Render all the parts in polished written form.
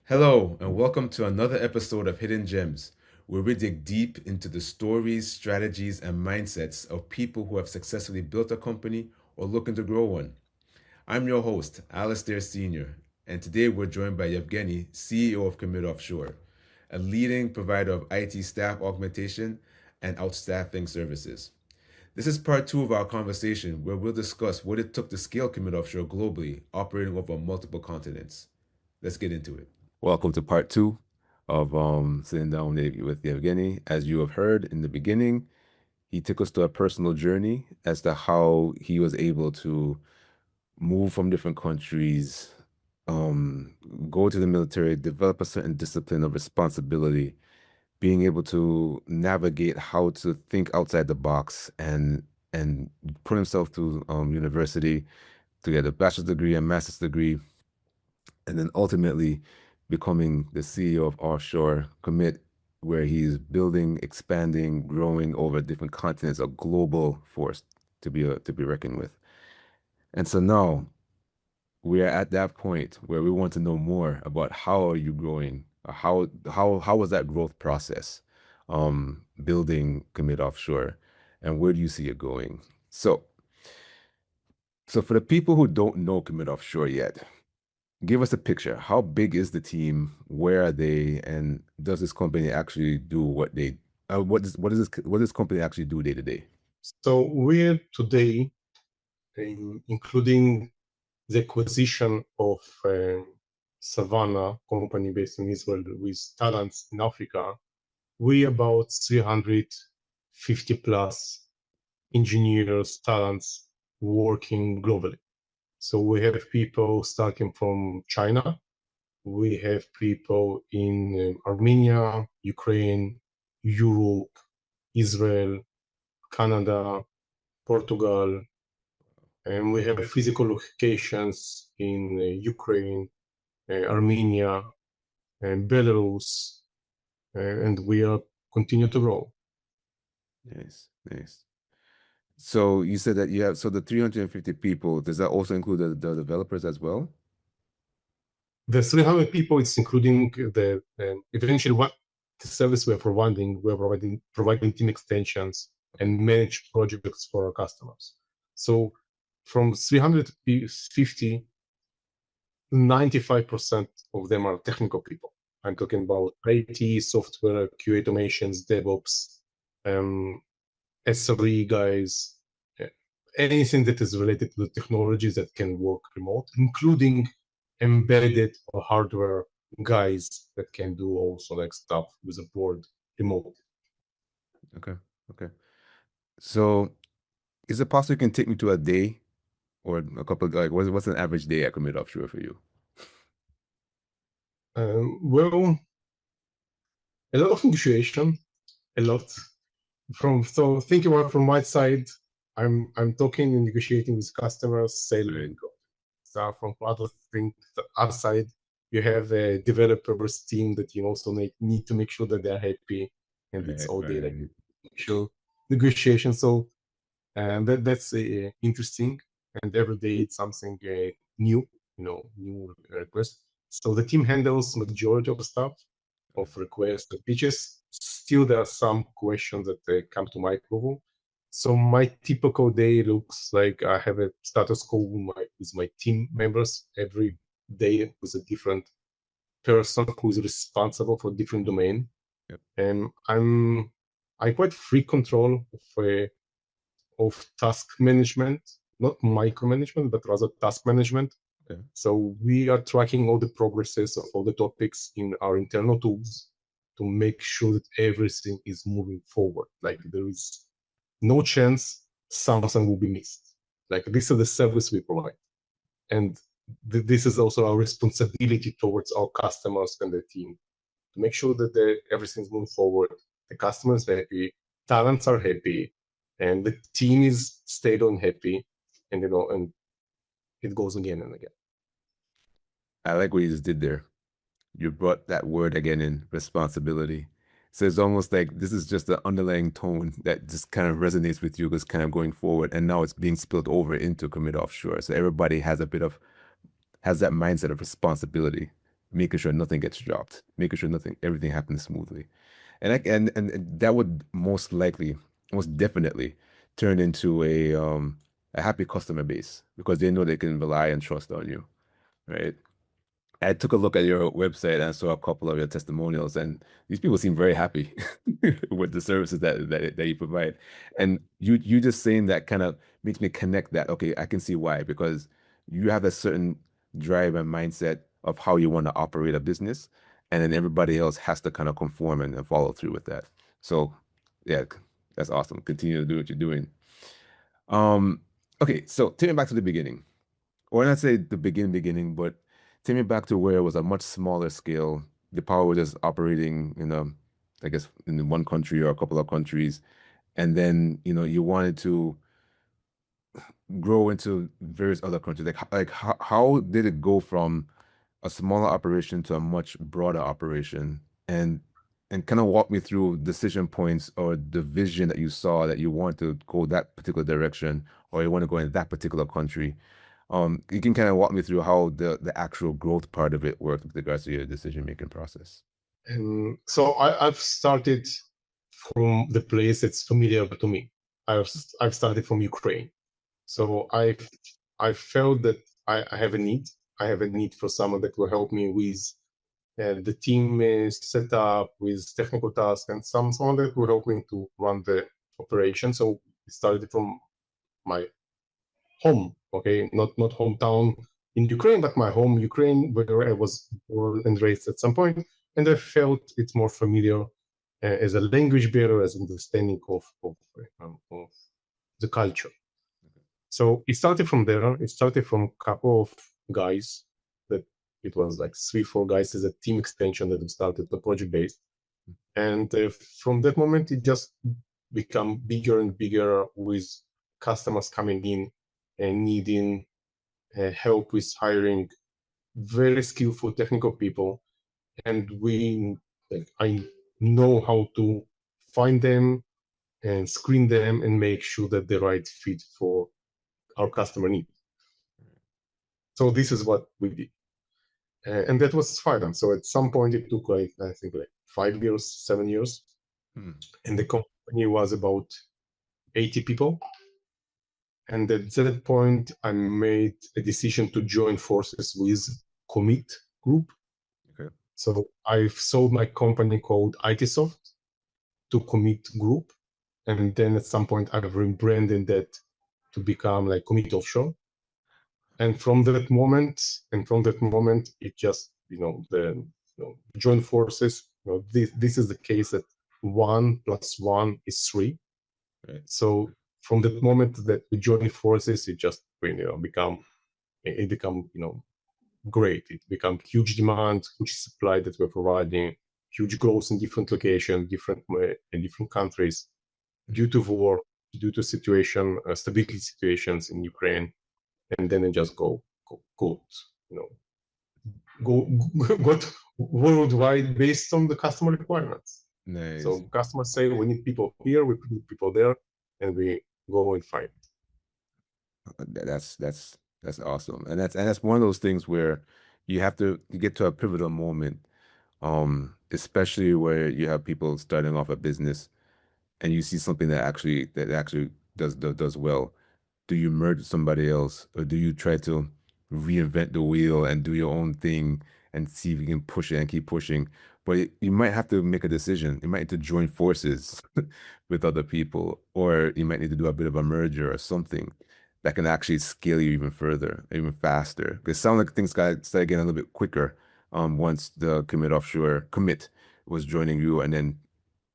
Hello, and welcome to another episode of Hidden Gems, where we dig deep into the stories, strategies, and mindsets of people who have successfully built a company or looking to grow one. I'm your host, Alistaire Sr., and today we're joined by Evgeny, CEO of Commit Offshore, a leading provider of IT staff augmentation and outstaffing services. This is part two of our conversation where we'll discuss what it took to scale Commit Offshore globally, operating over multiple continents. Let's get into it. Welcome to part two of sitting down with Evgeny. As you have heard in the beginning, he took us to a personal journey as to how he was able to move from different countries, um, go to the military, develop a certain discipline of responsibility, being able to navigate how to think outside the box and put himself through university to get a bachelor's degree and master's degree, and then ultimately becoming the CEO of Offshore Commit, where he's building, expanding, growing over different continents, a global force to be reckoned with. And so now we are at that point where we want to know more about how are you growing, how was that growth process, building Commit Offshore, and where do you see it going? So for the people who don't know Commit Offshore yet, give us a picture. How big is the team? Where are they? And does this company actually do what does this company actually do day to day? So we're today, including the acquisition of Savannah company based in Israel with talents in Africa, we about 350 plus engineers, talents working globally. So we have people starting from China. We have people in Armenia, Ukraine, Europe, Israel, Canada, Portugal, and we have physical locations in Ukraine, Armenia, and Belarus, and we are continue to grow. Nice, nice. So you said that the 350 people, does that also include the developers as well? The 300 people, it's including the eventually what the service we're providing. We're providing team extensions and manage projects for our customers. So from 350, 95% of them are technical people. I'm talking about IT, software, QA automations, DevOps, SRE guys, anything that is related to the technologies that can work remote, including embedded or hardware guys that can do also like stuff with a board remote. Okay, okay. So is it possible you can take me to a day or a couple of, like, what's an average day at Commit Offshore for you? Well, a lot of negotiation, a lot. So think about from my side, I'm talking and negotiating with customers, selling. So from other side, you have a developers team that you also need to make sure that they're happy, and it's all day like actual negotiation. So that's interesting, and every day it's something new, new request. So the team handles majority of the stuff of requests and pitches. Still, there are some questions that come to my approval. So my typical day looks like I have a status quo with my team members every day with a different person who is responsible for different domain. Yep. And I quite free control of task management, not micromanagement, but rather task management. Okay. So we are tracking all the progresses of all the topics in our internal tools to make sure that everything is moving forward. Like there is no chance something will be missed. Like this is the service we provide. And this is also our responsibility towards our customers and the team to make sure that everything's moving forward. The customers are happy, talents are happy, and the team is stayed on happy, and and it goes again and again. I like what you just did there. You brought that word again in, responsibility. So it's almost like this is just the underlying tone that just kind of resonates with you, because kind of going forward, and now it's being spilled over into Commit Offshore. So everybody has that mindset of responsibility, making sure nothing gets dropped, making sure everything happens smoothly. And that would most likely, most definitely turn into a happy customer base because they know they can rely and trust on you, right? I took a look at your website and I saw a couple of your testimonials, and these people seem very happy with the services that you provide. And you just saying that kind of makes me connect that, okay, I can see why, because you have a certain drive and mindset of how you want to operate a business, and then everybody else has to kind of conform and follow through with that. So, yeah, that's awesome. Continue to do what you're doing. Um, okay, so take me back to the beginning, or not say the beginning, but take me back to where it was a much smaller scale. The power was just operating in I guess, in one country or a couple of countries, and then you wanted to grow into various other countries. Like how did it go from a smaller operation to a much broader operation? And kind of walk me through decision points or the vision that you saw that you want to go that particular direction or you want to go in that particular country. You can kind of walk me through how the actual growth part of it worked with regards to your decision making process. So I've started from the place that's familiar to me. I've started from Ukraine. So I felt that I have a need. I have a need for someone that will help me with the team set up, with technical tasks, and someone that will help me to run the operation. So it started from my home, okay, not hometown in Ukraine, but my home Ukraine, where I was born and raised at some point, and I felt it's more familiar as a language barrier, as understanding of the culture. So it started from there. It started from a couple of guys that it was like 3, 4 guys as a team extension that we started the project based. And from that moment, it just become bigger and bigger with customers coming in and needing help with hiring very skillful technical people. And I know how to find them and screen them and make sure that the right fit for our customer need. So this is what we did. And that was fine. So at some point it took I think 5 years, 7 years. And the company was about 80 people. And at that point, I made a decision to join forces with Commit Group. Okay. So I've sold my company called ITsoft to Commit Group. And then at some point, I've rebranded that to become like Commit Offshore. And from that moment, it just, join forces. This is the case that 1 + 1 is 3. Right. So from the moment that we join forces, it just become great. It become huge demand, huge supply that we're providing, huge growth in different locations, in different countries, due to war, due to stability situations in Ukraine, and then it just go got worldwide based on the customer requirements. Nice. So customers say we need people here, we need people there, and we go and find. That's awesome, and that's one of those things where you get to a pivotal moment, especially where you have people starting off a business, and you see something that actually does well. Do you merge with somebody else, or do you try to reinvent the wheel and do your own thing and see if you can push it and keep pushing? But you might have to make a decision. You might need to join forces with other people, or you might need to do a bit of a merger or something that can actually scale you even further, even faster. Because it sounds like things got started getting a little bit quicker once the Commit was joining you, and then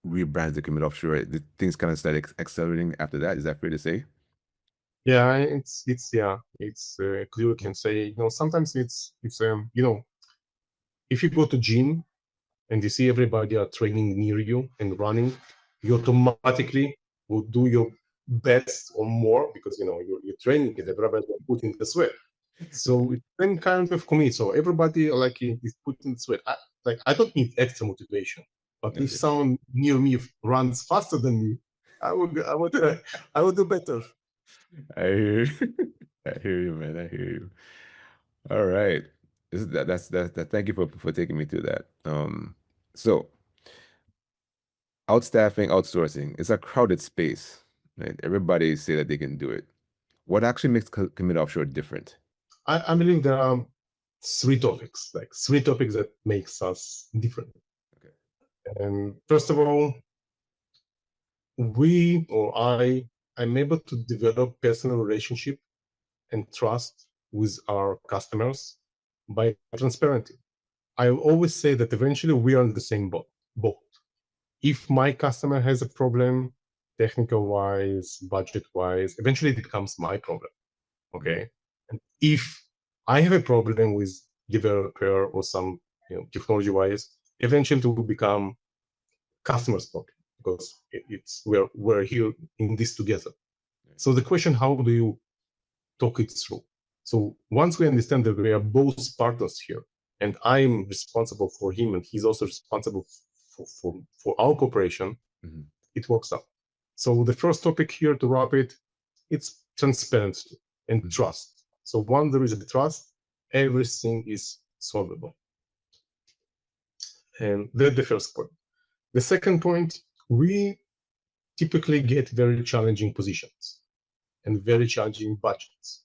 rebranded the Commit Offshore. Things kind of started accelerating after that. Is that fair to say? Yeah, it's clear. Can say sometimes it's if you go to gym and you see everybody are training near you and running, you automatically will do your best or more because you're training and everybody is putting the sweat. So it's then kind of commit. So everybody is putting the sweat. I don't need extra motivation, but if someone near me runs faster than me, I would do better. I hear you. I hear you, man. I hear you. All right. Thank you for taking me through that. So outstaffing, outsourcing, it's a crowded space, right? Everybody say that they can do it. What actually makes Commit Offshore different? I believe there are three topics, that makes us different. Okay. And first of all, I'm able to develop personal relationship and trust with our customers by transparency. I always say that eventually we are in the same boat. If my customer has a problem, technical wise, budget wise, eventually it becomes my problem. Okay. And if I have a problem with developer or some technology wise, eventually it will become customer's problem because it's we're here in this together. So the question, how do you talk it through? So once we understand that we are both partners here, and I'm responsible for him, and he's also responsible for our cooperation, it works out. So the first topic here, to wrap it, it's transparency and trust. So once there is the trust, everything is solvable. And that's the first point. The second point, we typically get very challenging positions and very challenging budgets.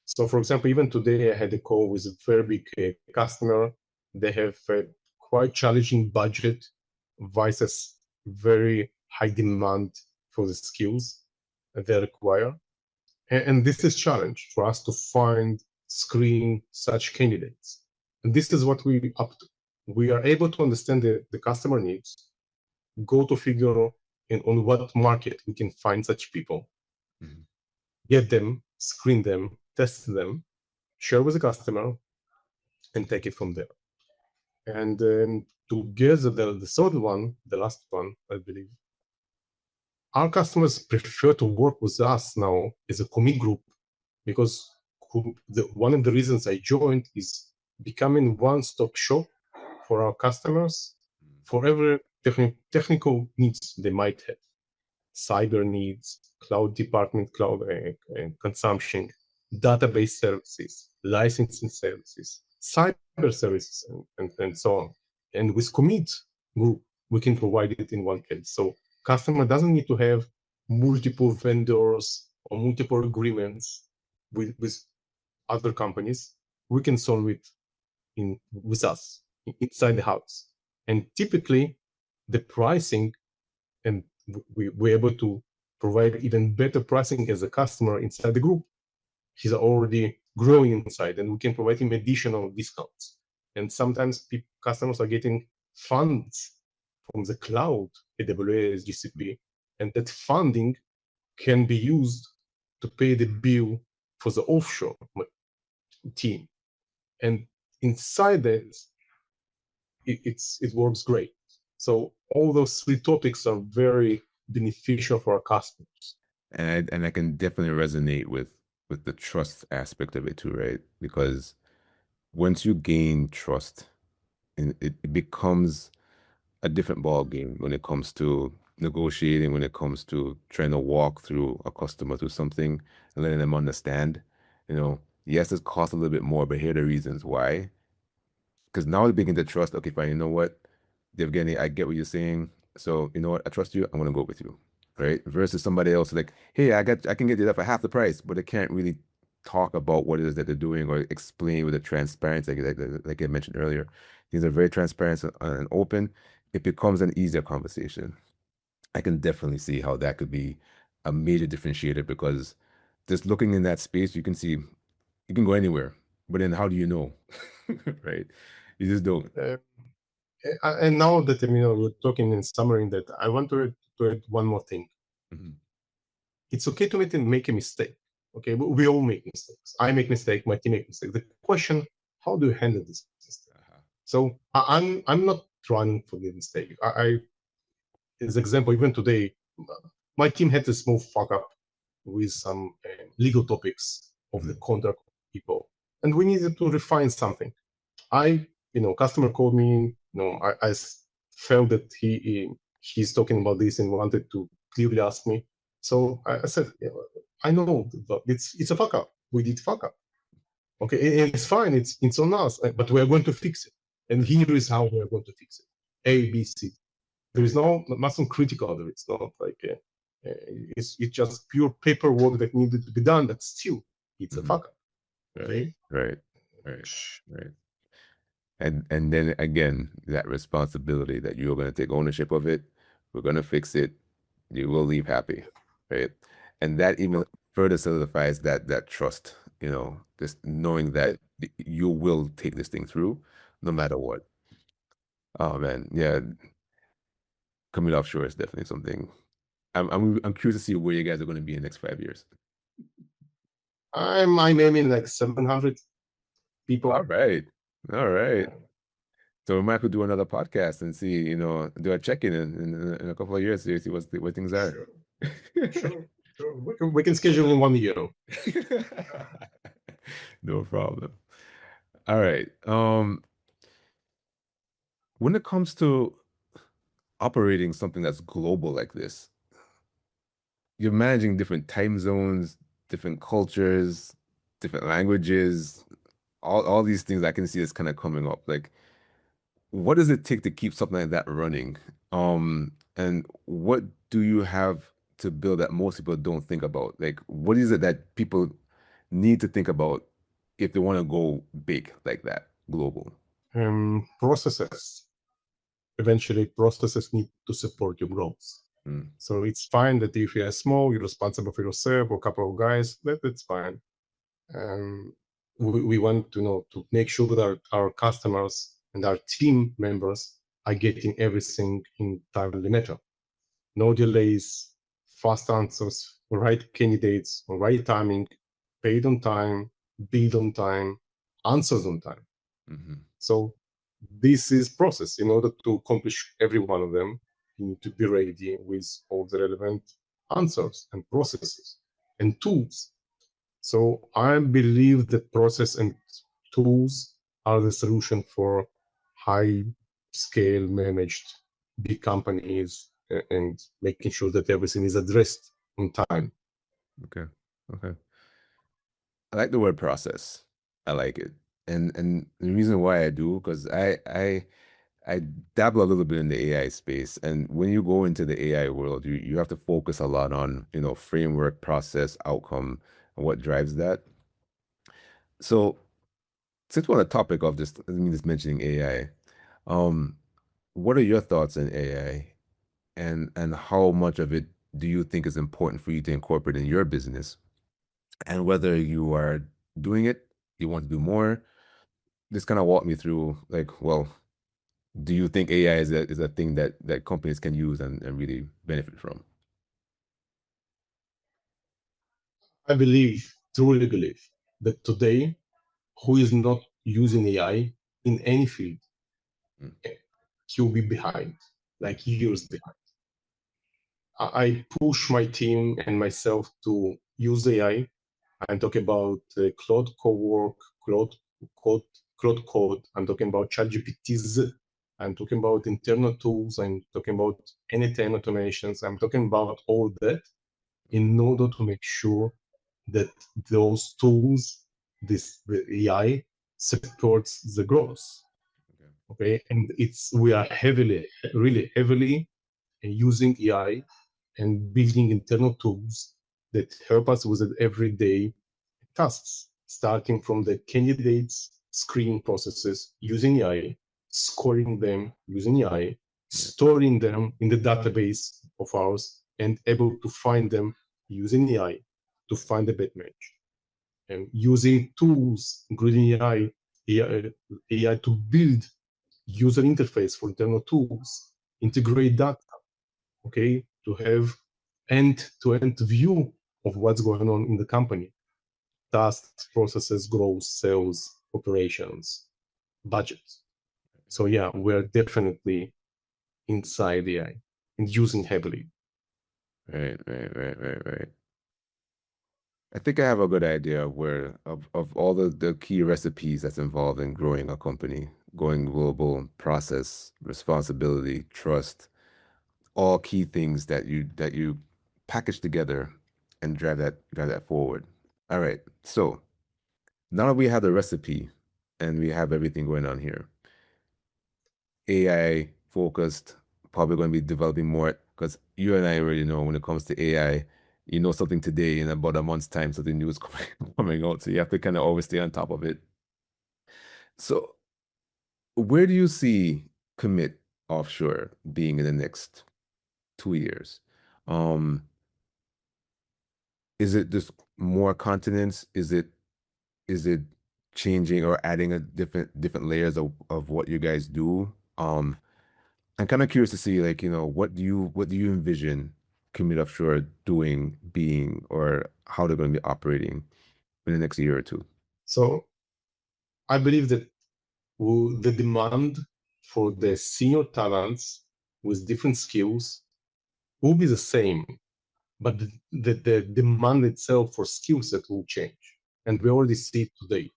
So for example, even today I had a call with a very big customer. They have a quite challenging budget versus very high demand for the skills that they require. And this is challenge for us to find, screen such candidates. And this is what we up to. We are able to understand the customer needs, go to figure in on what market we can find such people, get them, screen them, test them, share with the customer, and take it from there. And together, the third one, the last one, I believe, our customers prefer to work with us now as a commit group because one of the reasons I joined is becoming one-stop shop for our customers for every technical needs they might have. Cyber needs, cloud department, cloud consumption, database services, licensing services, cyber services, and so on. And with Commit Group, we can provide it in one place. So customer doesn't need to have multiple vendors or multiple agreements with other companies. We can solve it with us inside the house. And typically, the pricing, and we're able to provide even better pricing as a customer inside the group. He's already growing inside, and we can provide him additional discounts. And sometimes customers are getting funds from the cloud, AWS, GCP, and that funding can be used to pay the bill for the offshore team. And inside this, it works great. So all those three topics are very beneficial for our customers. And I can definitely resonate with the trust aspect of it too, right? Because once you gain trust, it becomes a different ball game when it comes to negotiating, when it comes to trying to walk through a customer through something and letting them understand, yes, it costs a little bit more, but here are the reasons why. Because now they begin to trust, okay, fine, you know what, Evgeny, I get what you're saying. So, you know what, I trust you, I'm gonna go with you. Right? Versus somebody else like, hey, I can get you that for half the price, but they can't really talk about what it is that they're doing or explain with a transparency, like I mentioned earlier. These are very transparent and open. It becomes an easier conversation. I can definitely see how that could be a major differentiator because just looking in that space, you can see you can go anywhere. But then how do you know? Right? You just don't. And now that we're talking in summary, that I want to add one more thing. It's okay to make a mistake. Okay, we all make mistakes. I make mistake. My team make mistake. The question: how do you handle this mistake? So I'm not running for the mistake. As example, even today, my team had a small fuck up with some legal topics of the contract people, and we needed to refine something. Customer called me. I felt that he's talking about this and wanted to clearly ask me. So I said, I know, but it's a fuck up. We did fuck up. Okay, and it's fine. It's on us, but we are going to fix it. And here is how we are going to fix it: A, B, C. There is nothing critical there. It's not like it's just pure paperwork that needed to be done. But still, it's a Mhm. fuck up. Okay. Right, right, right. And then again, that responsibility that you're going to take ownership of it. We're going to fix it. You will leave happy, right? And that even further solidifies that trust. Just knowing that you will take this thing through, no matter what. Oh man, yeah, coming offshore is definitely something. I'm curious to see where you guys are going to be in the next 5 years. I'm aiming like 700 people. All right, all right. So we might could do another podcast and see, do a check-in in a couple of years, see what things are. Sure. We can schedule in 1 year. No problem. All right. When it comes to operating something that's global like this, you're managing different time zones, different cultures, different languages, all these things I can see is kind of coming up. Like, what does it take to keep something like that running? And what do you have to build that most people don't think about? Like, what is it that people need to think about if they want to go big like that, global? Processes. Eventually, processes need to support your growth. Mm, So it's fine that if you are small, you're responsible for yourself or a couple of guys. That's fine. We want to know to make sure that our customers and our team members are getting everything in timely manner. No delays, fast answers, right candidates, right timing, paid on time, bid on time, answers on time. mhm. So this is process. In order to accomplish every one of them, you need to be ready with all the relevant answers and processes and tools. So I believe that process and tools are the solution for high scale managed big companies and making sure that everything is addressed on time. Okay. Okay. I like the word process. I like it. And the reason why I do, because I dabble a little bit in the AI space. And when you go into the AI world, you have to focus a lot on, framework, process, outcome, and what drives that. So since we're on the topic of this, I mean, just mentioning AI, um, what are your thoughts on AI and how much of it do you think is important for you to incorporate in your business? And whether you are doing it, you want to do more, just kind of walk me through like, well, do you think AI is a thing that companies can use and really benefit from? I believe, truly believe, that today, who is not using AI in any field, Mm, he'll be behind, like years behind. I push my team and myself to use AI. I'm talking about Claude Cowork, Claude Code, Claude Code. I'm talking about ChatGPTs. I'm talking about internal tools. I'm talking about anytime automations. I'm talking about all that in order to make sure that those tools, the AI, supports the growth. okay. Okay, and we are heavily, really heavily using AI and building internal tools that help us with the everyday tasks, starting from the candidates screening processes using AI, scoring them using AI, Yeah. storing them in the database of ours, and able to find them using AI to find the best match. And using tools, including AI to build user interface for internal tools, integrate data, okay, to have end-to-end view of what's going on in the company, tasks, processes, growth, sales, operations, budgets. So yeah, we're definitely inside AI and using heavily. Right, right, right, right, right. I think I have a good idea of all the key recipes that's involved in growing a company, going global, process, responsibility, trust, all key things that you package together and drive that forward. All right. So now that we have the recipe and we have everything going on here, AI focused, probably going to be developing more because you and I already know when it comes to AI, you know something today in about a month's time, something new is coming out. So you have to kind of always stay on top of it. So where do you see Commit Offshore being in the next 2 years? Um, is it just more continents? Is it changing or adding a different layers of what you guys do? I'm kind of curious to see, like, what do you envision Commit Offshore doing, being, or how they're going to be operating in the next year or two? So I believe that the demand for the senior talents with different skills will be the same, but the demand itself for skill set will change. And we already see it today.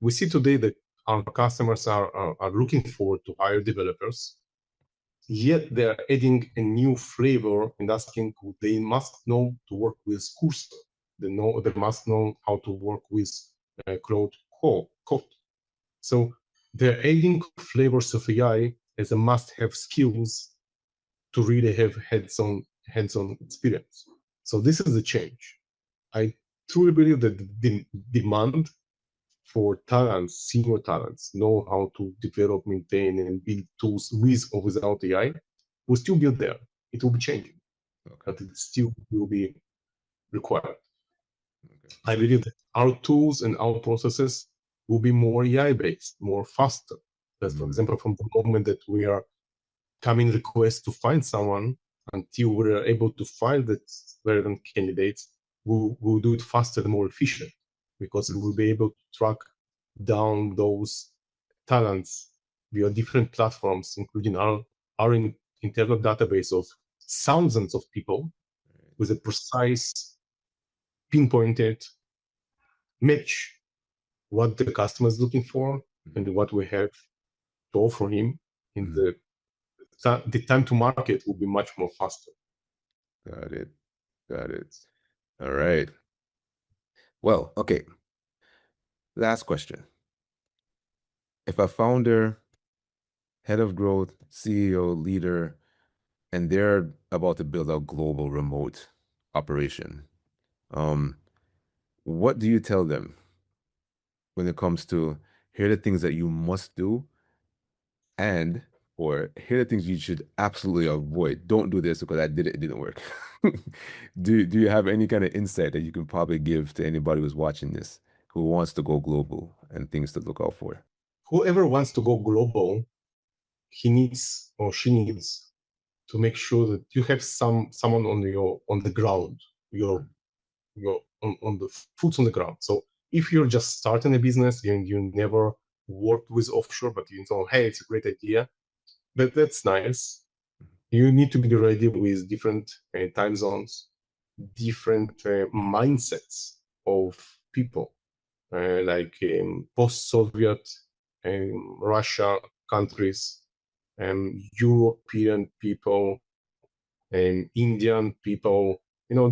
We see today that our customers are looking forward to hire developers, yet they are adding a new flavor and asking they must know to work with Cursor. They must know how to work with Cloud Code. So they're adding flavors of AI as a must-have skills to really have hands-on experience. So this is a change. I truly believe that the demand for talents, senior talents, know how to develop, maintain, and build tools with or without AI will still be there. It will be changing, but it still will be required. Okay. I believe that our tools and our processes will be more AI-based, more faster. That's, for example, from the moment that we are coming requests to find someone until we're able to find that relevant candidates, we'll do it faster and more efficient because we'll be able to track down those talents via different platforms, including our internal database of thousands of people with a precise, pinpointed match what the customer is looking for and what we have to offer him in the time to market will be much more faster. Got it. Got it. All right. Well, okay. Last question. If a founder, head of growth, CEO, leader, and they're about to build a global remote operation, what do you tell them when it comes to here are the things that you must do and or here are the things you should absolutely avoid? Don't do this because I did it, it didn't work. Do you have any kind of insight that you can probably give to anybody who's watching this who wants to go global and things to look out for? Whoever wants to go global, he needs or she needs to make sure that you have someone on the ground, your on the foot on the ground. So if you're just starting a business and you never worked with offshore, but you know, hey, it's a great idea, that's nice. You need to be ready with different time zones, different mindsets of people, like post-Soviet Russia countries, European people, and Indian people,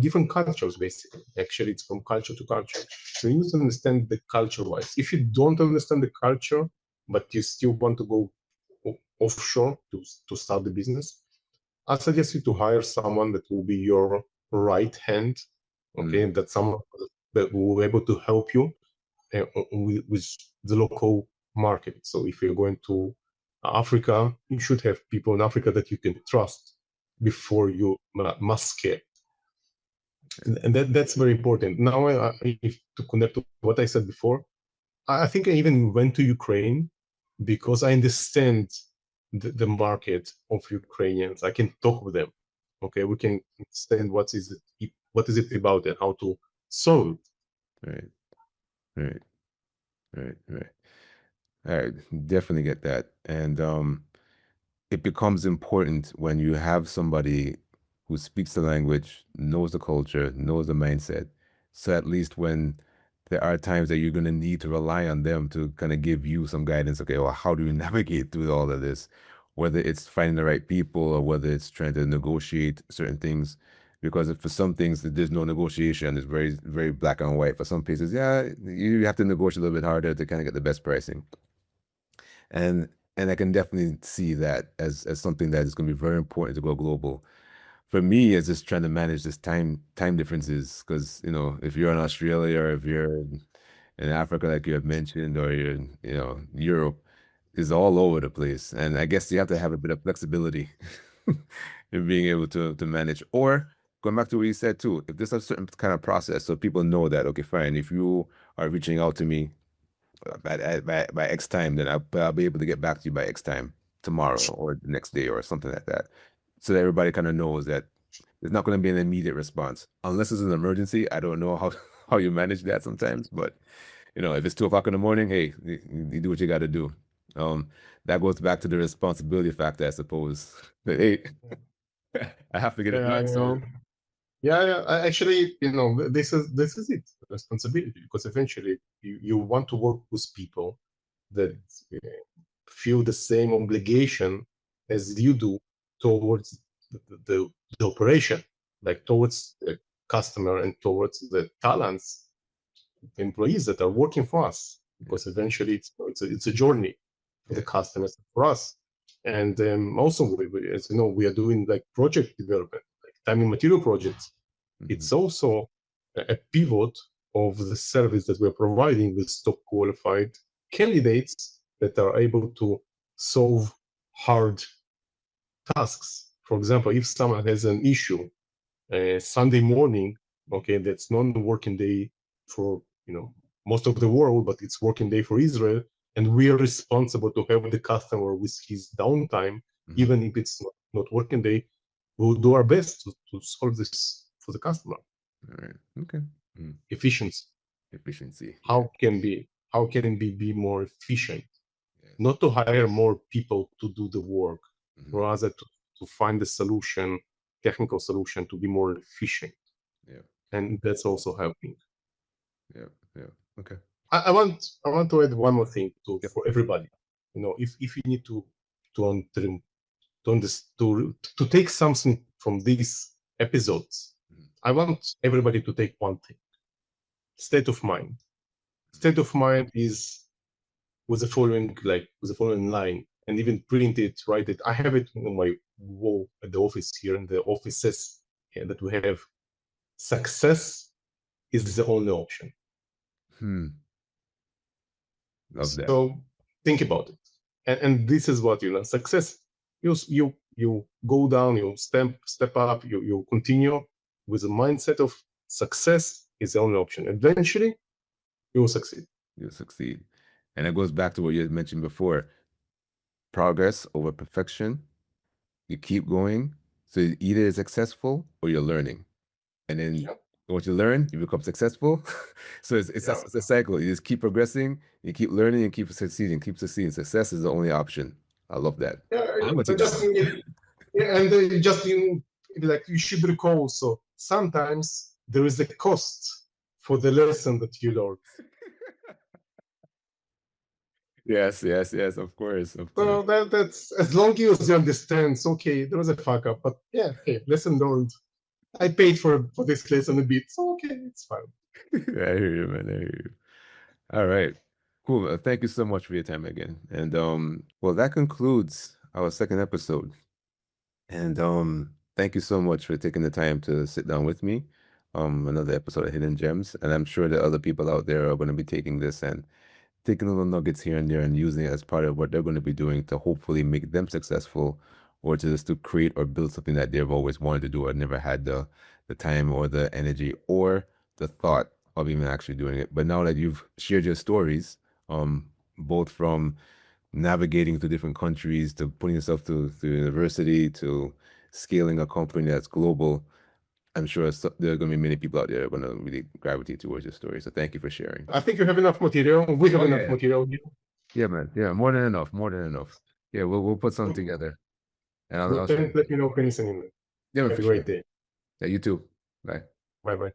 different cultures, basically. Actually, it's from culture to culture. So you need to understand the culture-wise. If you don't understand the culture, but you still want to go offshore to start the business, I suggest you to hire someone that will be your right hand, okay? That's someone that will be able to help you with the local market. So if you're going to Africa, you should have people in Africa that you can trust before you must scale. And that's very important. Now, if to connect to what I said before, I think I even went to Ukraine because I understand the market of Ukrainians. I can talk with them. Okay, we can understand what is it about and how to solve it. Right, right, right. I definitely get that. And it becomes important when you have somebody who speaks the language, knows the culture, knows the mindset. So at least when there are times that you're going to need to rely on them to kind of give you some guidance. Okay, well, how do you navigate through all of this? Whether it's finding the right people or whether it's trying to negotiate certain things. because for some things there's no negotiation. It's very, very black and white. For some places, yeah, you have to negotiate a little bit harder to kind of get the best pricing. And I can definitely see that as something that is going to be very important to go global. For me, it's just trying to manage this time differences, because if you're in Australia, or if you're in Africa, like you have mentioned, or you're in Europe, is all over the place. And I guess you have to have a bit of flexibility in being able to manage. Or going back to what you said too, if there's a certain kind of process, so people know that, okay, fine, if you are reaching out to me by X time, then I'll be able to get back to you by X time tomorrow or the next day or something like that. So that everybody kind of knows that there's not going to be an immediate response unless it's an emergency. I don't know how you manage that sometimes, but if it's 2 o'clock in the morning, hey, you do what you got to do. That goes back to the responsibility factor, I suppose. That, hey, I have to get it done. So Actually, this is it, responsibility, because eventually you want to work with people that feel the same obligation as you do towards the operation, like towards the customer and towards the talents, the employees that are working for us, because eventually it's a journey for the customers, for us. And also, as you know, we are doing like project development, like time and material projects. It's also a pivot of the service that we're providing with top qualified candidates that are able to solve hard tasks. For example, if someone has an issue Sunday morning, okay, that's not a working day for most of the world, but it's working day for Israel, and we are responsible to have the customer with his downtime, even if it's not working day. We'll do our best to solve this for the customer. All right. Okay. Efficiency. How can it be more efficient? Not to hire more people to do the work, rather to find the solution, technical solution, to be more efficient. Yeah. And that's also helping. Yeah. Okay. I want to add one more thing for everybody. If you need to take something from these episodes, I want everybody to take one thing: state of mind. State of mind is with the following line, and even print it, write it. I have it on my wall at the office here, in the offices that we have. Success is the only option. Love that. So think about it, and this is what success. You go down, you step up, you continue with a mindset of success is the only option. Eventually, you will succeed. You'll succeed. And it goes back to what you had mentioned before: progress over perfection. You keep going. So either you're successful or you're learning. And then once you learn, you become successful. So it's a cycle. You just keep progressing, you keep learning, and keep succeeding. Success is the only option. I love that. You should recall. So sometimes there is a cost for the lesson that you learned. Yes, of course. So that's, as long as you understand, it's okay, there was a fuck up, but yeah, hey, lesson learned. I paid for this lesson a bit, so okay, it's fine. I hear you, man. I hear you. All right. Cool. Thank you so much for your time again. And well, that concludes our second episode. And thank you so much for taking the time to sit down with me. Another episode of Hidden Gems. And I'm sure that other people out there are going to be taking this and taking little nuggets here and there and using it as part of what they're going to be doing to hopefully make them successful, or to just to create or build something that they've always wanted to do or never had the time or the energy or the thought of even actually doing it. But now that you've shared your stories, both from navigating to different countries, to putting yourself through university, to scaling a company that's global, I'm sure there are going to be many people out there that are going to really gravitate towards your story. So thank you for sharing. I think you have enough material. We have enough material here. Yeah, man. Yeah, more than enough. Yeah, we'll put something together. And I'll let me know if anything. Yeah, have a great day. Yeah, you too. Bye. Bye.